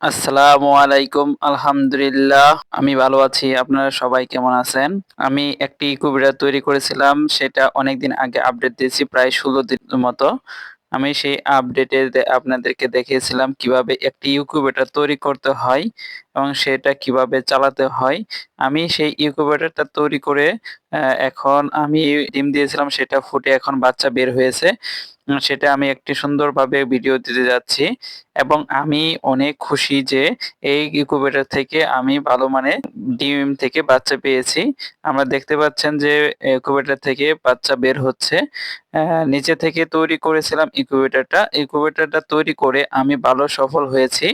আসসালামু আলাইকুম। আলহামদুলিল্লাহ আমি ভালো আছি। আপনারা সবাই কেমন আছেন? আমি একটি ইনকিউবেটর তৈরি করেছিলাম। সেটা অনেকদিন আগে আপডেট দিয়েছি প্রায় ১৬ দিনের মতো। আমি সেই আপডেটে আপনাদেরকে দেখিয়েছিলাম কিভাবে একটি ইনকিউবেটর তৈরি করতে হয় এবং সেটা কিভাবে চালাতে হয়। আমি সেই ইনকিউবেটরটা তৈরি করে এখন আমি ডিম দিয়েছিলাম, সেটা ফুটে এখন বাচ্চা বের হয়েছে। সেটা আমি একটি সুন্দরভাবে ভিডিও দিতে যাচ্ছি এবং আমি অনেক খুশি যে এই ইনকিউবেটর থেকে আমি ভালো মানের ডিম থেকে বাচ্চা পেয়েছি। আমরা দেখতে পাচ্ছেন যে ইনকিউবেটর থেকে বাচ্চা বের হচ্ছে। নিচে থেকে তৈরি করেছিলাম ইনকিউবেটরটা। ইনকিউবেটরটা তৈরি করে আমি ভালো সফল হয়েছি।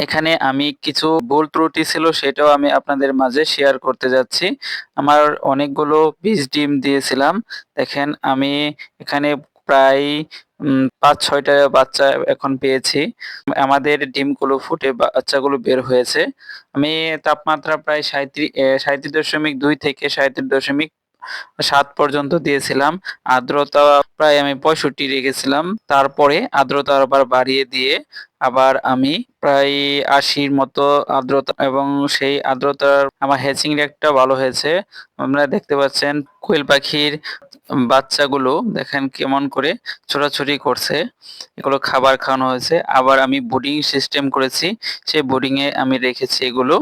এখানে আমি কিছু ভুল ত্রুটি ছিল সেটাও আমি আপনাদের মাঝে শেয়ার করতে যাচ্ছি। আমার অনেকগুলো বীজ ডিম দিয়েছিলাম। দেখেন আমি এখানে প্রায় ৫-৬ টা বাচ্চা এখন পেয়েছি। আমাদের ডিমগুলো ফুটে বাচ্চাগুলো বের হয়েছে। আমি তাপমাত্রা প্রায় ৩৭.২ থেকে ৩৭.৭ পর্যন্ত দিয়েছিলাম। আর্দ্রতা প্রায় আমি ৬৫ রেখেছিলাম। তারপরে আর্দ্রতা আবার বাড়িয়ে দিয়ে আবার আমি প্রায় ৮০ র মতো আর্দ্রতা এবং সেই আর্দ্রতার আমার হ্যাচিং রেটটা ভালো হয়েছে। আপনারা দেখতে পাচ্ছেন কোয়েল পাখির বাচ্চাগুলো দেখেন কেমন করে ছোটাছুটি করছে। এগুলো খাবার খাওয়ানো হয়েছে। আবার আমি ব্রুডিং সিস্টেম করেছি। সেই ব্রুডিং এ আমি রেখেছি এগুলো।